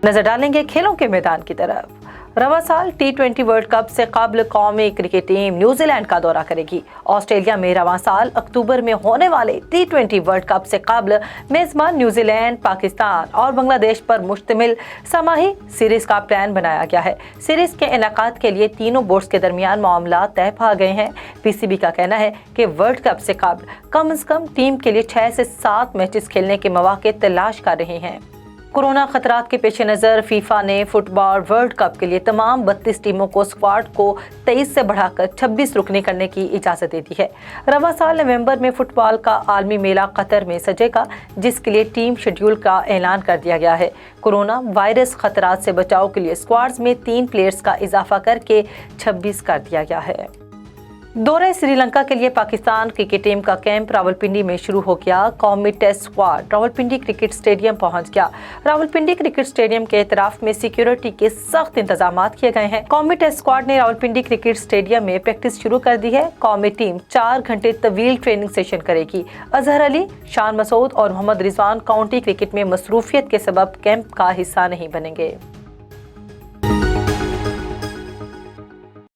नजर डालेंगे खेलों के मैदान की तरफ। रवा साल T20 वर्ल्ड कप से कबल कौमी क्रिकेट टीम न्यूजीलैंड का दौरा करेगी। ऑस्ट्रेलिया में रवा साल अक्टूबर में होने वाले T20 वर्ल्ड कप से कबल मेजबान न्यूजीलैंड, पाकिस्तान और बांग्लादेश पर मुश्तमिल समाही सीरीज का प्लान बनाया गया है। सीरीज के इनेकाद के लिए तीनों बोर्ड्स के दरमियान मामला तय पा गए हैं। PCB का कहना है कि वर्ल्ड कप से कबल कम से कम टीम के लिए 6 से 7 मैचेस खेलने के मौके तलाश कर रहे हैं। कोरोना खतरात के पेश नज़र फीफा ने फुटबॉल वर्ल्ड कप के लिए तमाम 32 टीमों को स्क्वाड को 23 से बढ़ाकर 26 रुकने करने की इजाज़त दे दी है। रवा साल नवंबर में फुटबॉल का आलमी मेला कतर में सजेगा, जिसके लिए टीम शेड्यूल का ऐलान कर दिया गया है। कोरोना वायरस खतरात से बचाव के लिए स्क्वाड्स में 3 प्लेयर्स का इजाफा करके 26 कर दिया गया है। दौरे श्रीलंका के लिए पाकिस्तान क्रिकेट टीम का कैंप रावलपिंडी में शुरू हो गया। कौमी test squad Rawalpindi cricket stadium पहुंच गया। रावलपिंडी क्रिकेट स्टेडियम के एतराफ में सिक्योरिटी के सख्त इंतजाम किए गए हैं। कौमी टेस्ट स्क्वाड ने रावलपिंडी क्रिकेट स्टेडियम में प्रैक्टिस शुरू कर दी है। कौमी टीम 4 घंटे तवील ट्रेनिंग सेशन करेगी। अजहर अली, शान मसूद और मोहम्मद रिजवान काउंटी क्रिकेट में मसरूफियत के सबब कैंप का हिस्सा नहीं बनेंगे।